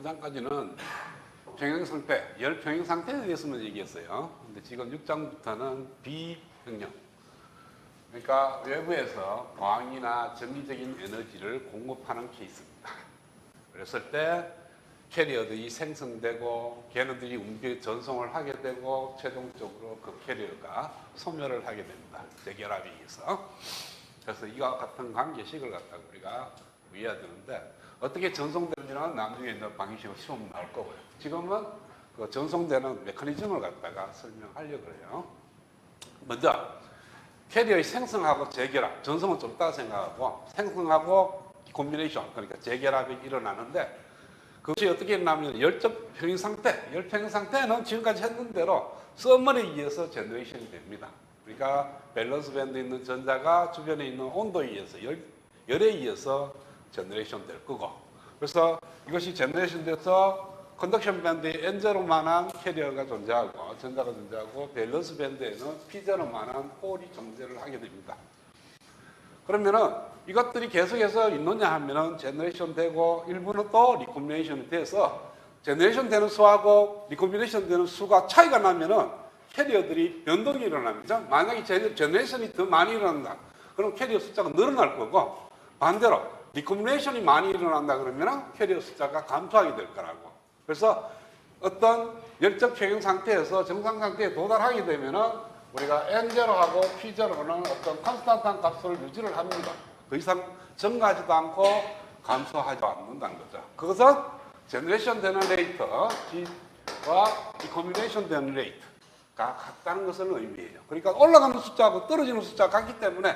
5장까지는 평형상태, 열평형상태에 대해서만 얘기했어요. 근데 지금 6장부터는 비평형. 그러니까 외부에서 광이나 전기적인 에너지를 공급하는 케이스입니다. 그랬을 때 캐리어들이 생성되고 걔네들이 전송을 하게 되고 최종적으로 그 캐리어가 소멸을 하게 됩니다. 재결합에 의해서. 그래서 이와 같은 관계식을 갖다가 우리가 이해해야 되는데 어떻게 전송되는지는 나중에 있는 방정식으로 시험 나올 거고요. 지금은 그 전송되는 메커니즘을 갖다가 설명하려고 해요. 먼저 캐리어의 생성하고 재결합, 전송은 좀 이따가 생각하고 생성하고 콤비네이션, 그러니까 재결합이 일어나는데 그것이 어떻게 일어나면 열적 평형 상태, 열평형 상태는 지금까지 했는 대로 서머에 의해서 제너레이션이 됩니다. 그러니까 밸런스 밴드에 있는 전자가 주변에 있는 온도에 의해서 열에 의해서 제너레이션 될 거고, 그래서 이것이 제너레이션 돼서 컨덕션 밴드에 N제로만한 캐리어가 존재하고 전자가 존재하고 밸런스 밴드에는 P제로만한 홀이 존재를 하게 됩니다. 그러면은 이것들이 계속해서 있느냐 하면은 제너레이션 되고 일부는 또 리콤비네이션이 돼서 제너레이션 되는 수하고 리콤비네이션 되는 수가 차이가 나면은 캐리어들이 변동이 일어납니다. 만약에 제너레이션이 더 많이 일어난다, 그럼 캐리어 숫자가 늘어날 거고, 반대로 리콤비네이션이 많이 일어난다 그러면 캐리어 숫자가 감소하게 될 거라고. 그래서 어떤 열적 평형 상태에서 정상 상태에 도달하게 되면은 우리가 N0하고 P0는 어떤 컨스탄트한 값을 유지를 합니다. 더 이상 증가하지도 않고 감소하지 않는다는 거죠. 그것은 제너레이션 되는 레이트와 리콤비네이션 되는 레이트가 같다는 것을 의미해요. 그러니까 올라가는 숫자하고 떨어지는 숫자가 같기 때문에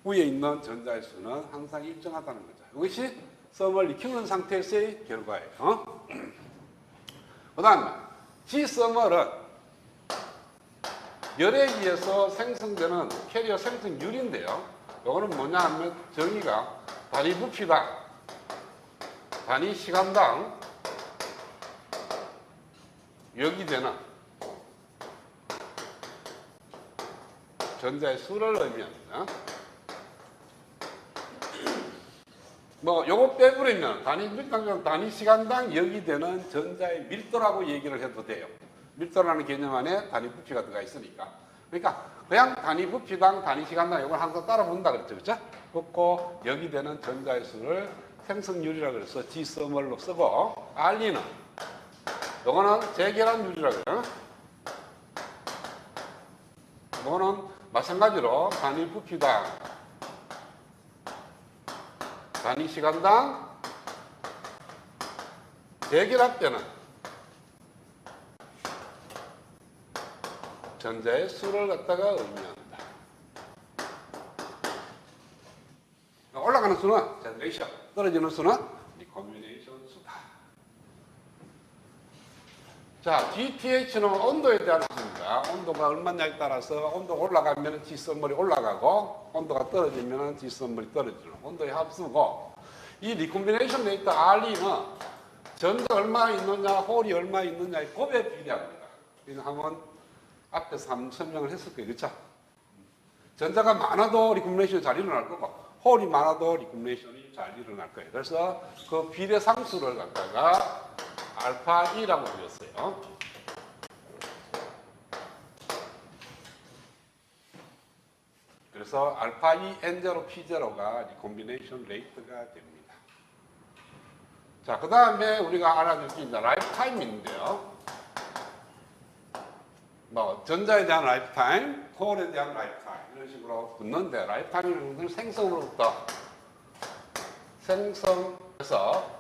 위에 있는 전자의 수는 항상 일정하다는 거죠. 이것이 썸을 익히는 상태에서의 결과예요. 그 다음에 G썸을은 열에 의해서 생성되는 캐리어 생성율인데요. 이거는 뭐냐 하면 정의가 단위 부피당, 단위 시간당 역이 되는 전자의 수를 의미합니다. 뭐 요거 빼버리면 단위 밀당, 단위 시간당 역이 되는 전자의 밀도라고 얘기를 해도 돼요. 밀도라는 개념 안에 단위 부피가 들어가 있으니까. 그러니까 그냥 단위 부피당 단위 시간당 이걸 항상 따라 본다 그랬죠. 그렇죠? 그렇고 역이 되는 전자의 수를 생성율이라고 그래서 G썸을로 쓰고, R는 요거는 재결합률이라고 그래요. 요거는 마찬가지로 단위 부피당 단위 시간당 재결합되는 전자의 수를 갖다가 의미합니다. 올라가는 수는 제너레이션, 떨어지는 수는 리콤비네이션 수다. 자, GTH는 온도에 대한 수입니다. 온도가 얼마냐에 따라서 온도가 올라가면 G썸물이 올라가고 온도가 떨어지면 G썸물이 떨어지는 온도의 합수고, 이 리콤비네이션 레이트 R는 전자 얼마 있느냐, 홀이 얼마 있느냐의 곱에 비례합니다. 이거 한번 앞에서 한번 설명을 했을 거예요. 그렇죠? 전자가 많아도 리콤비네이션이 잘 일어날 거고 홀이 많아도 리콤비네이션이 잘 일어날 거예요. 그래서 그 비례 상수를 갖다가 알파 E라고 불렀어요. 그래서 알파 E N0 P0가 리콤비네이션 레이트가 됩니다. 자, 그 다음에 우리가 알아둘 게 있는 라이프타임인데요. 뭐 전자에 대한 라이프타임, 홀에 대한 라이프타임 이런 식으로 붙는데, 라이프타임이라는 것은 생성으로부터 생성해서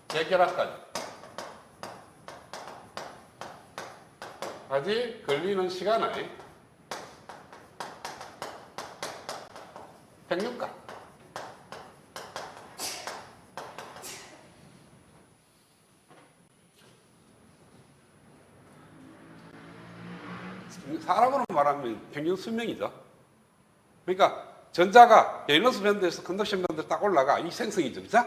재결합까지 걸리는 시간의 평균값. 사람으로 말하면 평균 수명이죠. 그러니까 전자가 밸런스 밴드에서 컨덕션 밴드에 딱 올라가, 이 생성이죠. 그죠?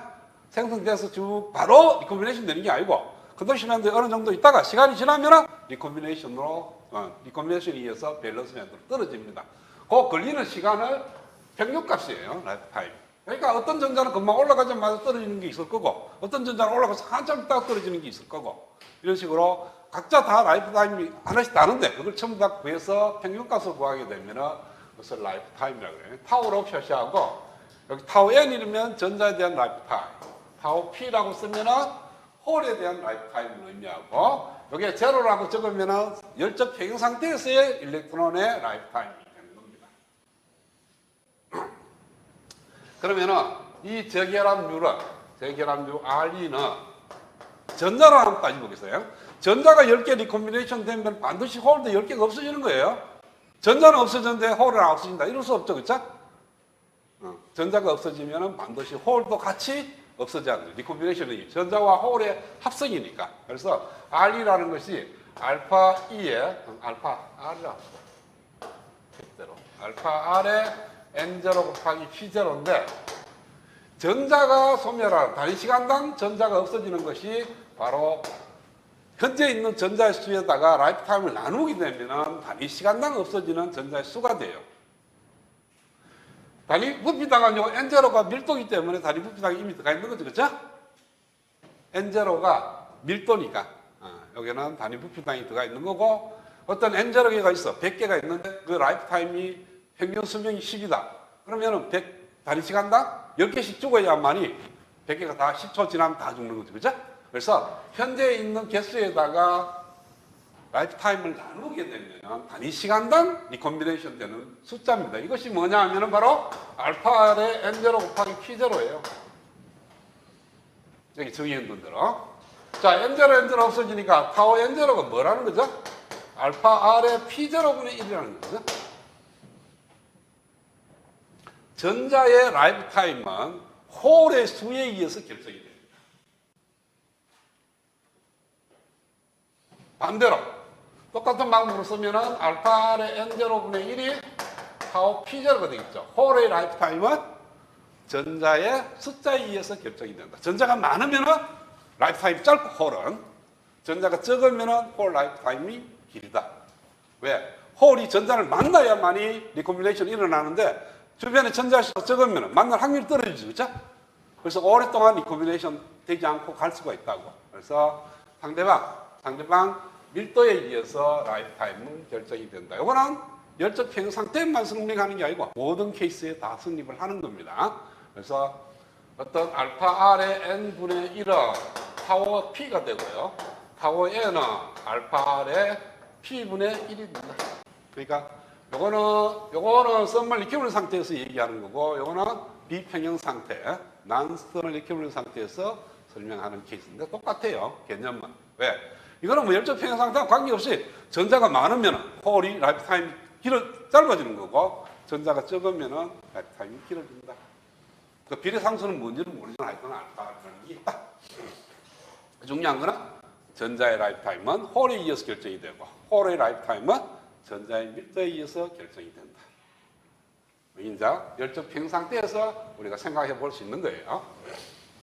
생성돼서 쭉 바로 리콤비네이션 되는 게 아니고 컨덕션 밴드에 어느 정도 있다가 시간이 지나면 리콤비네이션에 의해서 밸런스 밴드로 떨어집니다. 그 걸리는 시간을 평균값이에요. 라이프타임. 그러니까 어떤 전자는 금방 올라가자마자 떨어지는 게 있을 거고 어떤 전자는 올라가서 한참 있다가 떨어지는 게 있을 거고 이런 식으로 각자 다 라이프 타임이 하나씩 다른데 그걸 전부 다 구해서 평균값을 구하게 되면은 그것을 라이프 타임이라고 그래요. 타우로 표시하고 여기 타우 n이면 전자에 대한 라이프 타임, 타우 p라고 쓰면은 홀에 대한 라이프 타임을 의미하고 여기에 제로라고 적으면은 열적 평형 상태에서의 일렉트론의 라이프 타임이 되는 겁니다. 그러면은 이 저결합류 Re는 전자로 한번 따져보겠어요. 전자가 10개 리콤비네이션 되면 반드시 홀도 10개가 없어지는 거예요. 전자는 없어졌는데 홀은 안 없어진다. 이럴 수 없죠. 그렇죠? 전자가 없어지면 반드시 홀도 같이 없어져야 돼요. 리콤비네이션이 전자와 홀의 합성이니까. 그래서 R이라는 것이 알파 E에 알파 R이라고 알파 R에 N0 곱하기 P0인데 전자가 소멸하는 단위 시간당 전자가 없어지는 것이 바로 현재 있는 전자의 수에다가 라이프 타임을 나누게 되면 단위 시간당 없어지는 전자의 수가 돼요. 단위 부피당은 요 N0가 밀도이기 때문에 단위 부피당이 이미 들어가 있는 거죠. 그렇죠? N0가 밀도니까 여기는 단위 부피당이 들어가 있는 거고 어떤 N0개가 있어. 100개가 있는데 그 라이프 타임이 평균 수명이 10이다. 그러면은 100 단위 시간당 10개씩 죽어야만이 100개가 다 10초 지나면 다 죽는 거죠. 그렇죠? 그래서 현재 있는 개수에다가 라이프 타임을 나누게 되면 단위 시간당 리콤비네이션 되는 숫자입니다. 이것이 뭐냐 하면은 바로 알파의 N0 곱하기 P0예요. 여기 정의했는 대로. 자, N0 없어지니까 타워 N0가 뭐라는 거죠? 알파 R의 P0분의 1이라는 거죠. 전자의 라이프 타임은 홀의 수에 의해서 결정이 됩니다. 반대로 똑같은 방법으로 쓰면은 알파 R의 N0분의 1이 타워 P0가 되겠죠. 홀의 라이프 타임은 전자의 숫자에 의해서 결정이 된다. 전자가 많으면은 라이프 타임이 짧고 홀은 전자가 적으면은 홀 라이프 타임이 길다. 왜? 홀이 전자를 만나야만이 리콤비네이션이 일어나는데 주변에 전자수가 적으면 만날 확률이 떨어지죠. 그렇죠? 그래서 오랫동안 리콤비네이션 되지 않고 갈 수가 있다고. 그래서 상대방 밀도에 의해서 라이프 타임은 결정이 된다. 이거는 열적 평형 상태만 성립하는 게 아니고 모든 케이스에 다 성립을 하는 겁니다. 그래서 어떤 알파 R의 N분의 1은 타워 P가 되고요. 타워 N은 알파 R의 P분의 1이 된다. 그러니까 요거는 썸을 리퀴블 상태에서 얘기하는 거고 요거는 비평형 상태, 난썸을 리퀴블 상태에서 설명하는 케이스인데 똑같아요. 개념은. 왜? 이거는 뭐 열적 평형 상태와 관계없이 전자가 많으면 홀이 라이프 타임이 짧아지는 거고 전자가 적으면 라이프 타임이 길어진다. 그 비례 상수는 뭔지는 모르지만 하여튼 알파라는 게 있다. 중요한 거는 전자의 라이프 타임은 홀에 의해서 결정이 되고 홀의 라이프 타임은 전자의 밀도에 의해서 결정이 된다. 이제 열적 평형 상태에서 우리가 생각해 볼 수 있는 거예요.